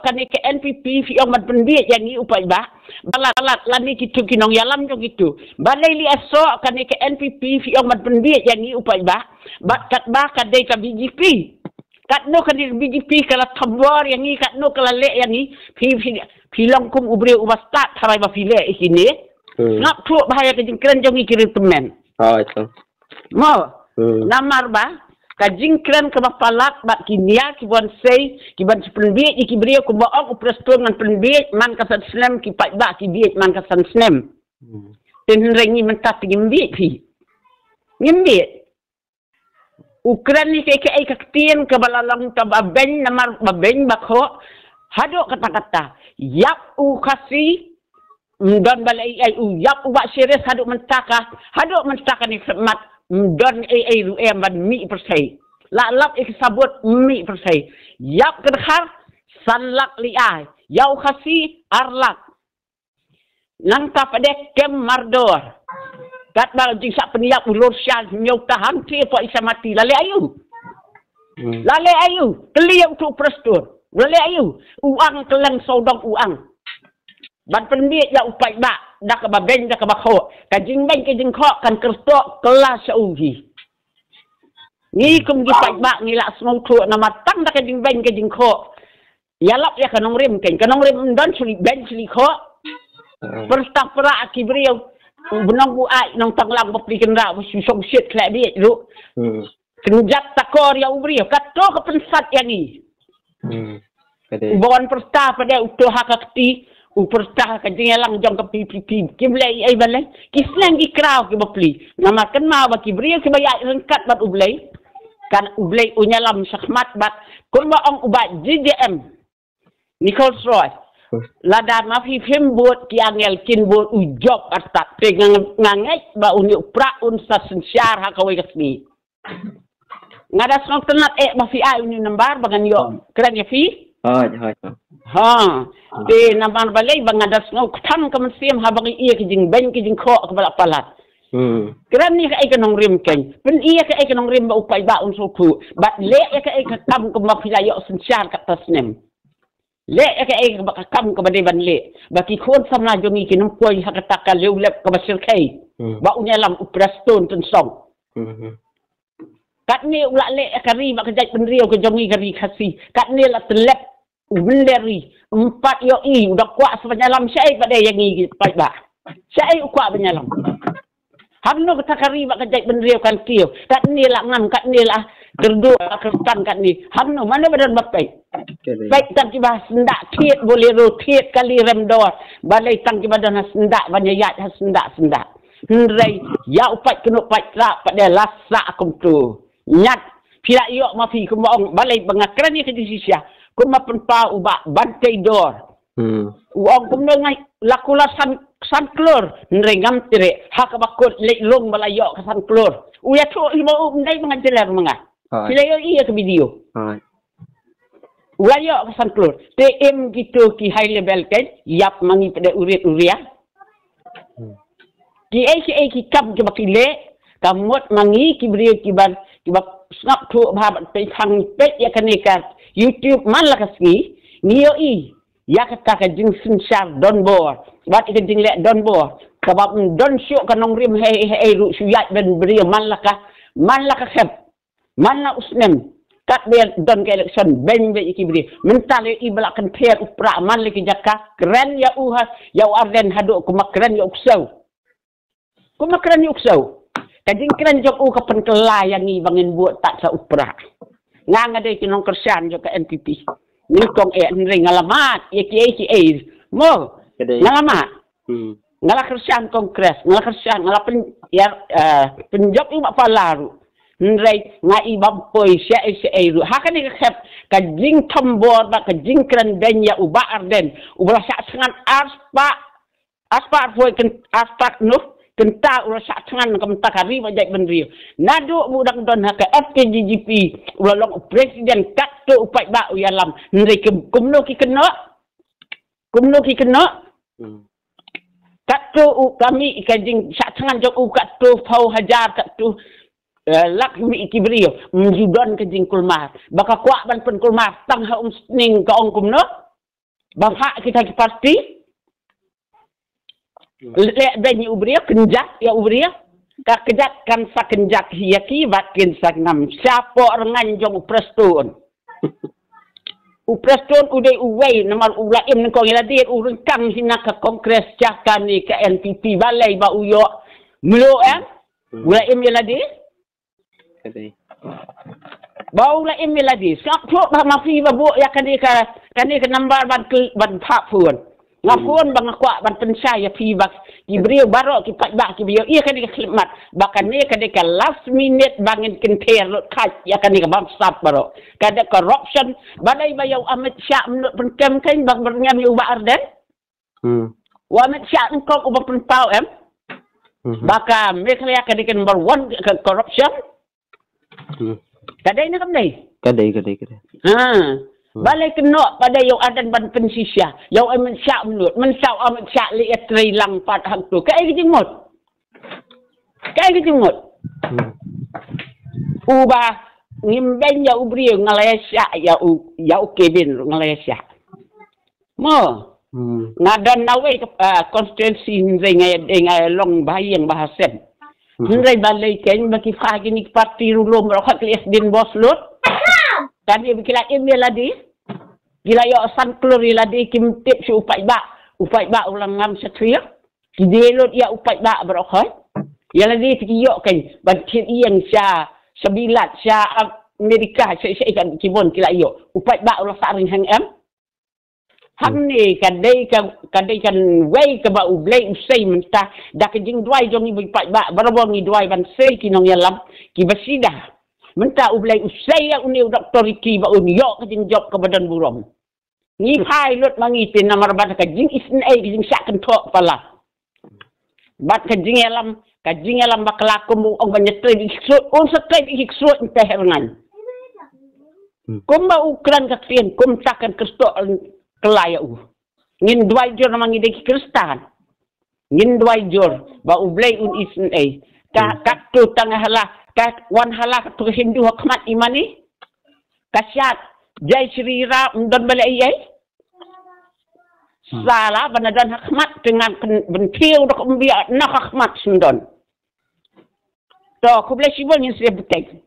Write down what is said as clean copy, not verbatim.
kan ke NPP fi ong mat pendiet yang ni upai ba balat lani kitu kinong yalam jo gitu balai li aso kan ke NPP fi ong mat pendiet yang ni upai ba kat ba kadai ka BJP kat no kan BJP kala tambor yang ni kat no kala le yang ni fi long kum ubre ubastat tharai ba fi le ikini ngap tu bahaya ke jingkran jo ngi kiri temen itu mo namar ba kajingkran ke bapalat bat kinia ki bon sei ki ban penbiet ki brio ko baong upreston man penbiet man ka slam ki pai ba ki biet man ka slam ten rengi mentat ngimbiet fi ngimbiet ukran ni ke ai kaktien ke balalang ta babeng namar babeng bakho hado kata-kata yap u khasi dan balai ai u yap u ba seres hado mentaka ni mat don ai ru ban mi persai la lap ik sabut mi persai yap kedhar sanlak li ai yau khasi arlak nang ta pada kem mardor kat bal jing sak peniap ulur syal nyau tahan ti po isa mati lale ayu keliau tu prestur lale ayu uang keleng sodong uang ban penbiet ya upai ba dak ba ben dak ba kho ka jing ben ke jing kho kan kerto kelas uji ni kum gi pai ba ni la smau thu na matang dak ke jing ben ke jing kho ya lap ya kanong rim don suli ben suli kho perstapra akibrio benong bu ai nong tanglang bapli kendra bu song shit kla bi lu kenjat takor ya ubrio katto ke pensat ya ni bon persta pada utuh hakakti upertah ka jingelang jong ka PPP kiblai ai balai kislang gi kraw ki bapli nama kan ma ba kibri ki baya rengkat bat ublai kan ublai unyalam sakhmat bat kun ba ong ubat JJM Nicole Roy lada ma fi fem bot ki angel kin bot u job atat te ngangai ba uni pra un sasensyar ha ka we kasni ngada song tenat ba fi ai uni nambar bangan yo kran ya fi ha de namban balai bangadas ngau ktham kam sim ha bangi ia ki jing ben ki jing kho ka bala palat kran ni ka ai kanong rim ken pen ia ka ai kanong rim ba upai ba un so thu bat le ka ai ka kam ka ma phila yo sensyar ka tasnem le ka ai ka kam ka bade ban le ba ki khon samna jongi ki num koi ha ka takal leu lep ka basir kai ba unya lam upraston ten song kat ni ula le ka ri ba ka jai pen rio ka jongi ka ri khasi kat ni la telep Beleri 4 yo udah kuat penyalam saya pada yang ini baik ba saya kuat penyalam hamno kita kari bak kejai benriau kan kio kat ni lah ngam kat ni lah gerdu kertan kat ni hamno mana badan bapak baik tang kibah sendak tiet boleh rotiet kali remdor balai tang kibah dan sendak banyayat sendak hendrai ya upat kena upat rak pada lasa akum tu nyat pila yok mafi kumong balai bangakran ni ke disisia kuma penpa ubak bantai dor uang kumno ngai lakula san klor nrengam tire hak bakut lek long balayok ke san klor uya tu mau ndai mengajelar manga sila yo iya ke video ulayok ke san klor tm gitu ki high level kan yap mangi pada uria ki ai ki kam ke bakile kamot mangi ki brio ki ban ki bak snap tu babat pe thang pe ya kanekat YouTube man la kasgi niyo ya kata ka jing sinsar don bor bat ka jing le don bor kabab don syuk kanong rim hey ru syuyat ben beri man la ka khep man la usnem kat ber don ke election ben be ikibri mentale ibla kan per upra man le ki jakka keren ya uha ya arden hadu kuma keren ya uksau ka jing keren jok u ka pen yang ni bangin buat tak sa upra ngang ada kinong kersian juga NPP ni kong ring ngalamat ki mo ngalamat ngala kersian kongres ngala kersian ngala penjob i mak palaru nrai ngai bampoi syai ru hakan ni khep ka jing tambor ba ka jing kran benya uba arden ubra sak sangat aspa foi kan aspak no kenta urasak tangan kemta kari bajai benrio nadu budang don haka FKGGP ulalong presiden katto upai ba uyalam nri kumno ki kena katto kami ikajing sak tangan jok katto pau hajar katto lakmi ikibrio mjudon kajing kulmar baka kuak ban pen kulmar tang ha ning ka ong kumno Bangha kita ke parti. Lek benyi ubria kenjak ya ubria. Ka kejak kan sa kenjak hiyaki bakin sa ngam. Siapa rengan jong uprestun. Uprestun uday uway namal ulaim ng kong iladir urengkang hina ka kongres jakan ni ka NPP balay ba uyo. Melo ulaim iladir. Kadai. Bau ulaim iladir. Sak thok ba mafi ba bu ya kani ka nambar ban phap phuan. Ngapun bang akuak ban pensaya pi bak Ibriu barok ki pat bak ki bio ia kan khidmat bahkan ni kan last minute bangin kenter lot kaj ya kan ka bam stop barok kada corruption badai bayau Amit Syah menurut penkem kan bang bernyam yu ba arden wa Amit Syah engkau ubah penpau baka mereka kan number 1 corruption kada ini kan dai Kadai. Balai kena pada yang adan ban pensisya. Yang Amit Syah menurut. Mensau Amit Syah lihat terilang pat hak tu. Kaya kejimut. Ubah ngimben ya ubri Malaysia ya ukebin Malaysia. Mo. Ngadan nawe konstituensi ngai long bayang bahasen. Ngai balai ken bagi fagi ni parti rulum rokat lias din bos lut. Kan dia kira email lagi. Gila yo san klori lagi kim tip si upai ba ulang ngam satria. Kidelot ya upai ba berokhoi. Ya lagi tiyo kan bantin iyang sya sabilat sya Amerika sya kan kibon kila yo. Upai ba ulah saring hang Ham ni kadai kan way ka ba ublay usay mentah dak jing duai jong ibu upai ba barabong ni duai ban sei kinong yalam ki basida. Mentah ublay usay ang uniw Dr. Ricky ba unyo kajing job ka badan burong. Ni pilot mangitin na marabata kajing isin ay kajing syakan tok pala. Bat kajing alam bakalakom mo ang banyatay iksut. Unsa tay iksut ng teherangan. Kung ba ukran kaktiyan, kung takan kristo kelaya Ngin duay jor na mangiday kristan. Ngin duay jor ba ublay un isin ay. Kakto tangahala. Kat wan halak tu Hindu hakmat imani kasyat jai Sri Ram don balai salah banadan hakmat dengan bentiu dok umbiak nak hakmat sundon to ku boleh sibol yang saya betek